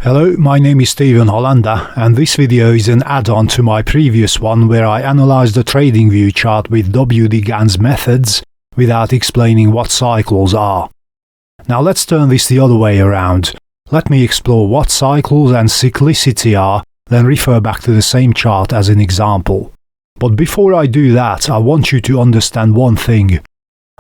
Hello, my name is Steven Hollander, and this video is an add-on to my previous one where I analyzed the TradingView chart with Gann's methods without explaining what cycles are. Now let's turn this the other way around. Let me explore what cycles and cyclicity are, then refer back to the same chart as an example. But before I do that, I want you to understand one thing.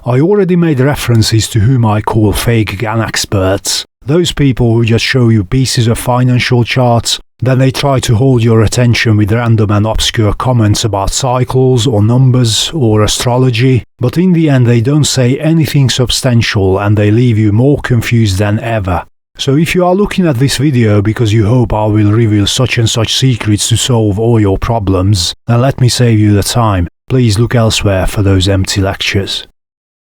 I already made references to whom I call fake Gann experts. Those people who just show you pieces of financial charts, then they try to hold your attention with random and obscure comments about cycles or numbers or astrology, but in the end they don't say anything substantial and they leave you more confused than ever. So if you are looking at this video because you hope I will reveal such and such secrets to solve all your problems, then let me save you the time. Please look elsewhere for those empty lectures.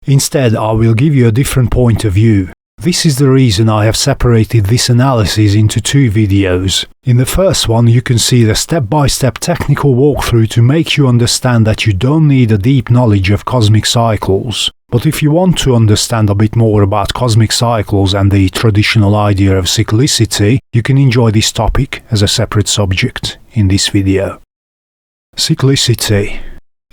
Instead, I will give you a different point of view. This is the reason I have separated this analysis into two videos. In the first one you can see the step-by-step technical walkthrough to make you understand that you don't need a deep knowledge of cosmic cycles. But if you want to understand a bit more about cosmic cycles and the traditional idea of cyclicity, you can enjoy this topic as a separate subject in this video. Cyclicity.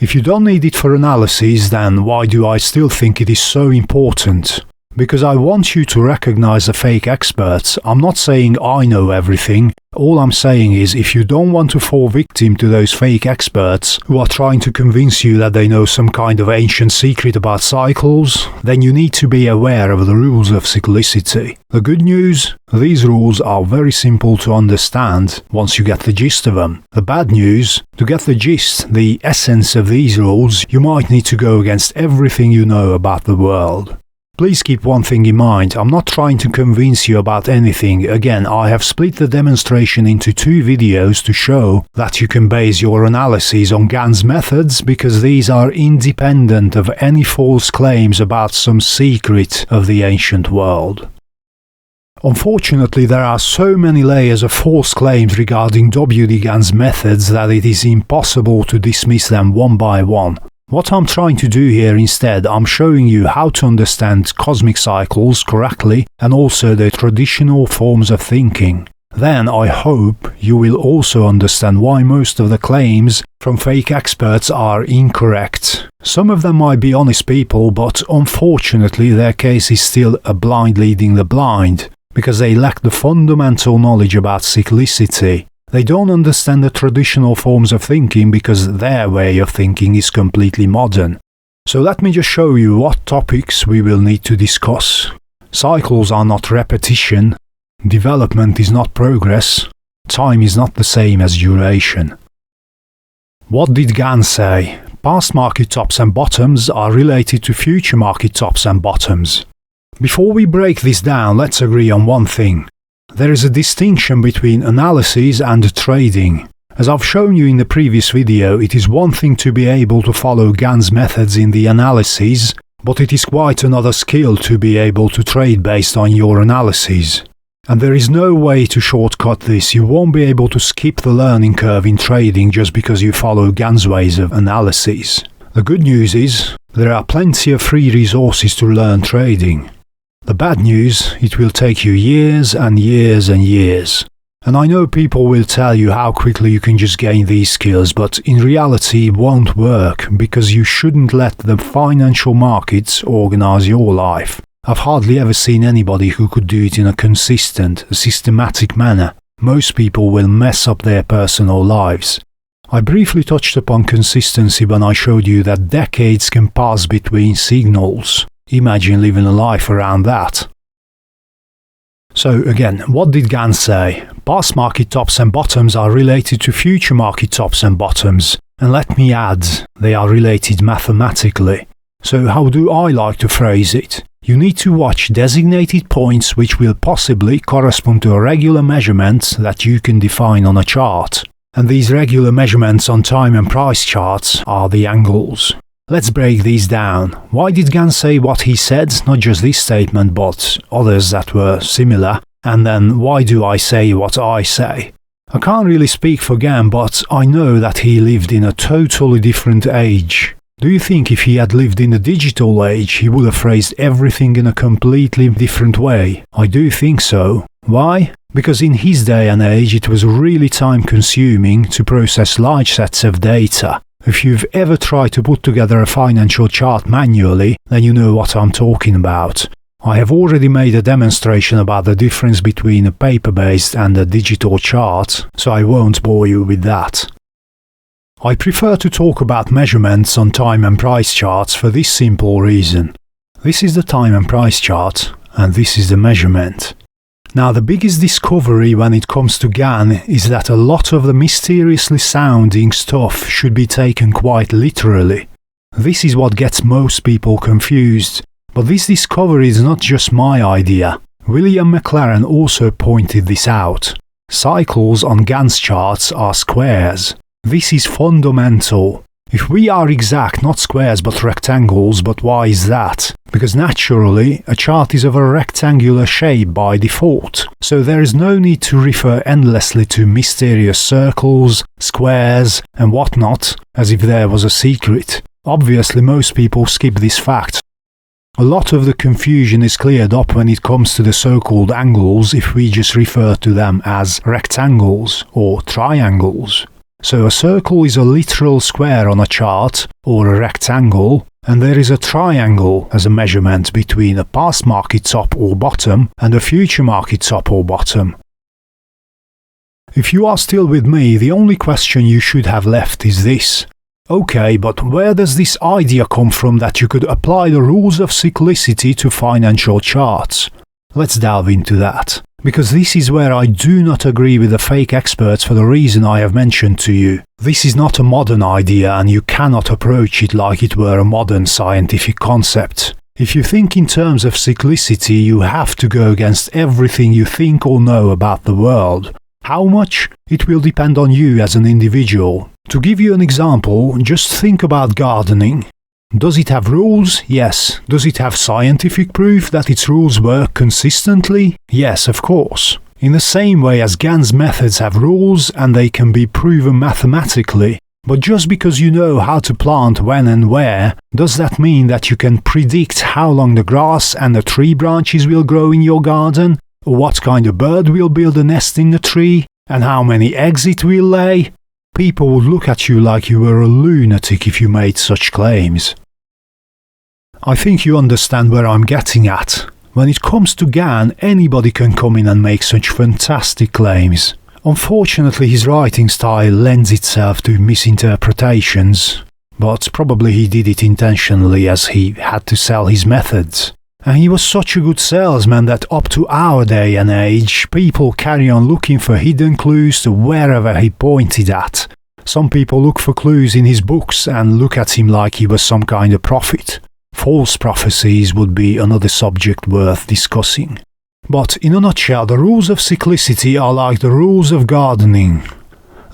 If you don't need it for analysis, then why do I still think it is so important? Because I want you to recognize the fake experts. I'm not saying I know everything. All I'm saying is if you don't want to fall victim to those fake experts who are trying to convince you that they know some kind of ancient secret about cycles, then you need to be aware of the rules of cyclicity. The good news? These rules are very simple to understand once you get the gist of them. The bad news? To get the gist, the essence of these rules, you might need to go against everything you know about the world. Please keep one thing in mind, I'm not trying to convince you about anything. Again, I have split the demonstration into two videos to show that you can base your analysis on Gann's methods because these are independent of any false claims about some secret of the ancient world. Unfortunately, there are so many layers of false claims regarding Gann's methods that it is impossible to dismiss them one by one. What I'm trying to do here instead, I'm showing you how to understand cosmic cycles correctly and also the traditional forms of thinking. Then I hope you will also understand why most of the claims from fake experts are incorrect. Some of them might be honest people, but unfortunately their case is still a blind leading the blind, because they lack the fundamental knowledge about cyclicity. They don't understand the traditional forms of thinking because their way of thinking is completely modern. So let me just show you what topics we will need to discuss. Cycles are not repetition, development is not progress, time is not the same as duration. What did Gann say? Past market tops and bottoms are related to future market tops and bottoms. Before we break this down, let's agree on one thing. There is a distinction between analysis and trading. As I've shown you in the previous video, it is one thing to be able to follow Gann's methods in the analysis, but it is quite another skill to be able to trade based on your analysis. And there is no way to shortcut this. You won't be able to skip the learning curve in trading just because you follow Gann's ways of analysis. The good news is, there are plenty of free resources to learn trading. The bad news, it will take you years and years and years. And I know people will tell you how quickly you can just gain these skills, but in reality it won't work because you shouldn't let the financial markets organize your life. I've hardly ever seen anybody who could do it in a consistent, systematic manner. Most people will mess up their personal lives. I briefly touched upon consistency when I showed you that decades can pass between signals. Imagine living a life around that. So again, what did Gann say? Past market tops and bottoms are related to future market tops and bottoms. And let me add, they are related mathematically. So how do I like to phrase it? You need to watch designated points which will possibly correspond to a regular measurement that you can define on a chart. And these regular measurements on time and price charts are the angles. Let's break these down. Why did Gann say what he said? Not just this statement, but others that were similar. And then why do I say what I say? I can't really speak for Gann, but I know that he lived in a totally different age. Do you think if he had lived in the digital age, he would have phrased everything in a completely different way? I do think so. Why? because in his day and age it was really time consuming to process large sets of data. If you've ever tried to put together a financial chart manually, then you know what I'm talking about. I have already made a demonstration about the difference between a paper-based and a digital chart, so I won't bore you with that. I prefer to talk about measurements on time and price charts for this simple reason. This is the time and price chart, and this is the measurement. Now, the biggest discovery when it comes to Gann is that a lot of the mysteriously sounding stuff should be taken quite literally. This is what gets most people confused, but this discovery is not just my idea. William McLaren also pointed this out. Cycles on Gann's charts are squares. This is fundamental. If we are exact, not squares but rectangles, but why is that? Because naturally, a chart is of a rectangular shape by default, so there is no need to refer endlessly to mysterious circles, squares, and whatnot, as if there was a secret. Obviously, most people skip this fact. A lot of the confusion is cleared up when it comes to the so-called angles if we just refer to them as rectangles or triangles. So a circle is a literal square on a chart, or a rectangle, and there is a triangle as a measurement between a past market top or bottom and a future market top or bottom. If you are still with me, the only question you should have left is this. Okay, but where does this idea come from that you could apply the rules of cyclicity to financial charts? Let's delve into that. Because this is where I do not agree with the fake experts for the reason I have mentioned to you. This is not a modern idea and you cannot approach it like it were a modern scientific concept. If you think in terms of cyclicity, you have to go against everything you think or know about the world. How much? It will depend on you as an individual. To give you an example, just think about gardening. Does it have rules? Yes. Does it have scientific proof that its rules work consistently? Yes, of course. In the same way as Gann's methods have rules and they can be proven mathematically. But just because you know how to plant when and where, does that mean that you can predict how long the grass and the tree branches will grow in your garden? Or what kind of bird will build a nest in the tree? And how many eggs it will lay? People would look at you like you were a lunatic if you made such claims. I think you understand where I'm getting at. When it comes to Gann, anybody can come in and make such fantastic claims. Unfortunately, his writing style lends itself to misinterpretations, but probably he did it intentionally as he had to sell his methods. And he was such a good salesman that up to our day and age, people carry on looking for hidden clues to wherever he pointed at. Some people look for clues in his books and look at him like he was some kind of prophet. False prophecies would be another subject worth discussing. But in a nutshell, the rules of cyclicity are like the rules of gardening.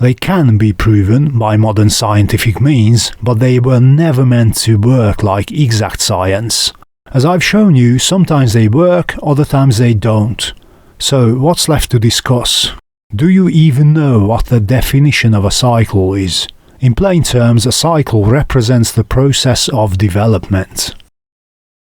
They can be proven by modern scientific means, but they were never meant to work like exact science. As I've shown you, sometimes they work, other times they don't. So what's left to discuss? Do you even know what the definition of a cycle is? In plain terms, a cycle represents the process of development.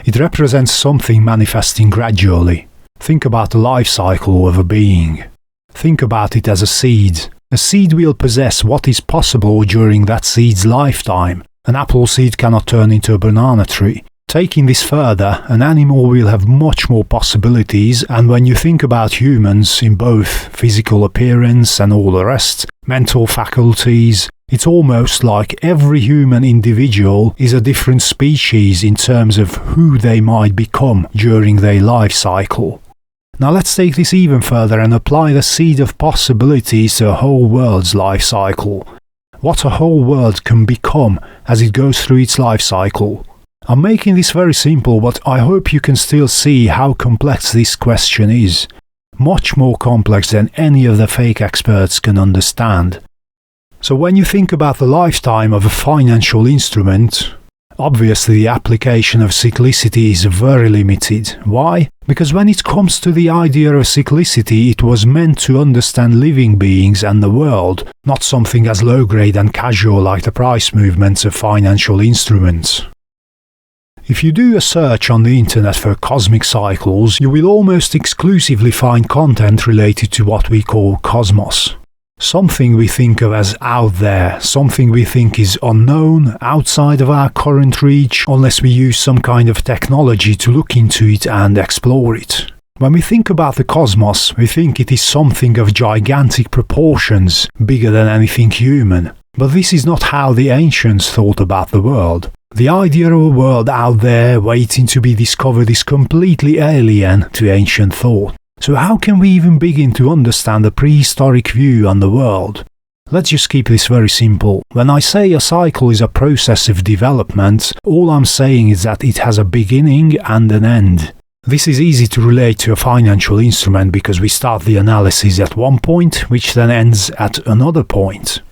It represents something manifesting gradually. Think about the life cycle of a being. Think about it as a seed. A seed will possess what is possible during that seed's lifetime. An apple seed cannot turn into a banana tree. Taking this further, an animal will have much more possibilities, and when you think about humans in both physical appearance and all the rest, mental faculties, it's almost like every human individual is a different species in terms of who they might become during their life cycle. Now let's take this even further and apply the seed of possibilities to a whole world's life cycle. What a whole world can become as it goes through its life cycle. I'm making this very simple, but I hope you can still see how complex this question is. Much more complex than any of the fake experts can understand. So when you think about the lifetime of a financial instrument, obviously the application of cyclicity is very limited. Why? Because when it comes to the idea of cyclicity, it was meant to understand living beings and the world, not something as low-grade and casual like the price movements of financial instruments. If you do a search on the internet for cosmic cycles, you will almost exclusively find content related to what we call cosmos. Something we think of as out there, something we think is unknown, outside of our current reach, unless we use some kind of technology to look into it and explore it. When we think about the cosmos, we think it is something of gigantic proportions, bigger than anything human. But this is not how the ancients thought about the world. The idea of a world out there waiting to be discovered is completely alien to ancient thought. So how can we even begin to understand the prehistoric view on the world? Let's just keep this very simple. When I say a cycle is a process of development, all I'm saying is that it has a beginning and an end. This is easy to relate to a financial instrument because we start the analysis at one point, which then ends at another point.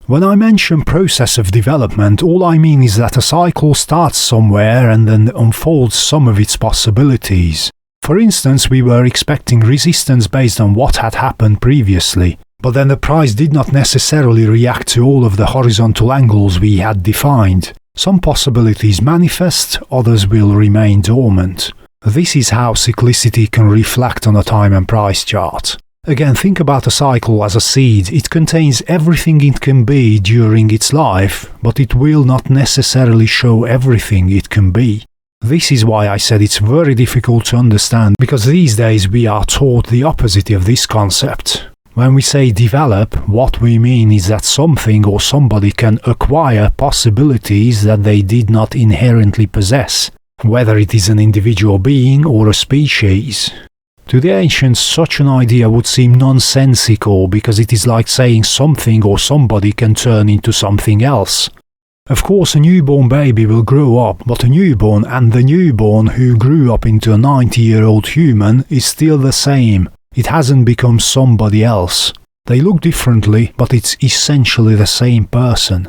When I mention process of development, all I mean is that a cycle starts somewhere and then unfolds some of its possibilities. For instance, we were expecting resistance based on what had happened previously, but then the price did not necessarily react to all of the horizontal angles we had defined. Some possibilities manifest, others will remain dormant. This is how cyclicity can reflect on a time and price chart. Again, think about a cycle as a seed. It contains everything it can be during its life, but it will not necessarily show everything it can be. This is why I said it's very difficult to understand, because these days we are taught the opposite of this concept. When we say develop, what we mean is that something or somebody can acquire possibilities that they did not inherently possess, whether it is an individual being or a species. To the ancients, such an idea would seem nonsensical because it is like saying something or somebody can turn into something else. Of course, a newborn baby will grow up, but a newborn and the newborn who grew up into a 90-year-old human is still the same. It hasn't become somebody else. They look differently, but it's essentially the same person.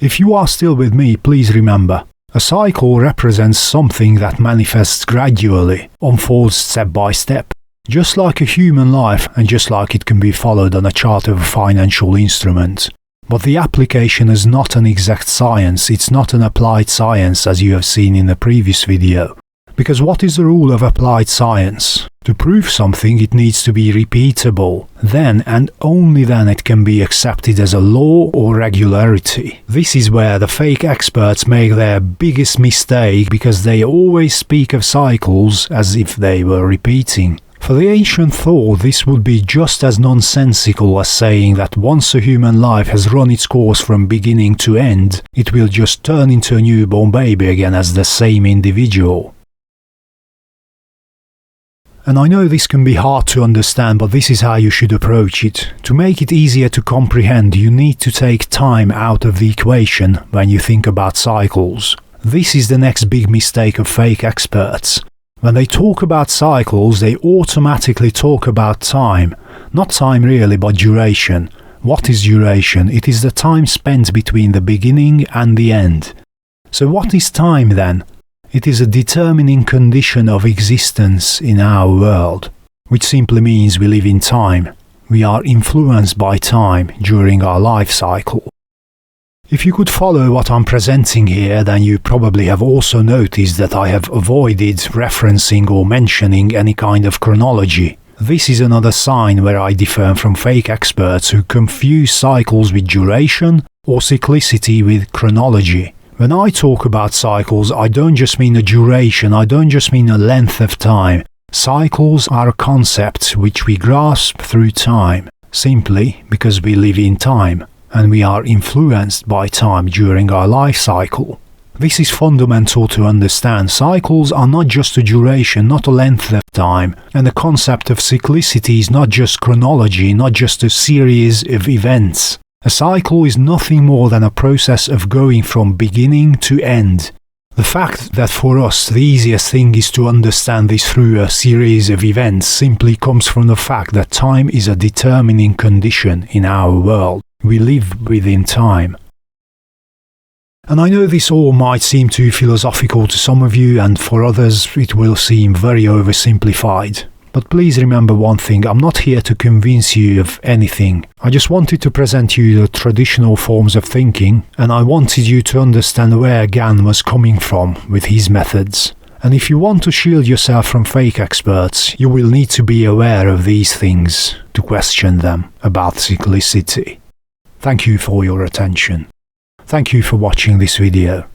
If you are still with me, please remember, a cycle represents something that manifests gradually, unfolds step by step, just like a human life and just like it can be followed on a chart of a financial instrument. But the application is not an exact science, it's not an applied science as you have seen in the previous video. Because what is the rule of applied science? To prove something it needs to be repeatable. Then and only then it can be accepted as a law or regularity. This is where the fake experts make their biggest mistake, because they always speak of cycles as if they were repeating. For the ancient thought, this would be just as nonsensical as saying that once a human life has run its course from beginning to end, it will just turn into a newborn baby again as the same individual. And I know this can be hard to understand, but this is how you should approach it. To make it easier to comprehend, you need to take time out of the equation when you think about cycles. This is the next big mistake of fake experts. When they talk about cycles, they automatically talk about time. Not time really, but duration. What is duration? It is the time spent between the beginning and the end. So what is time then? It is a determining condition of existence in our world, which simply means we live in time. We are influenced by time during our life cycle. If you could follow what I'm presenting here, then you probably have also noticed that I have avoided referencing or mentioning any kind of chronology. This is another sign where I differ from fake experts who confuse cycles with duration or cyclicity with chronology. When I talk about cycles, I don't just mean a duration, I don't just mean a length of time. Cycles are a concept which we grasp through time, simply because we live in time, and we are influenced by time during our life cycle. This is fundamental to understand. Cycles are not just a duration, not a length of time, and the concept of cyclicity is not just chronology, not just a series of events. A cycle is nothing more than a process of going from beginning to end. The fact that for us the easiest thing is to understand this through a series of events simply comes from the fact that time is a determining condition in our world. We live within time. And I know this all might seem too philosophical to some of you, and for others it will seem very oversimplified. But please remember one thing, I'm not here to convince you of anything. I just wanted to present you the traditional forms of thinking, and I wanted you to understand where Gann was coming from with his methods. And if you want to shield yourself from fake experts, you will need to be aware of these things to question them about cyclicity. Thank you for your attention. Thank you for watching this video.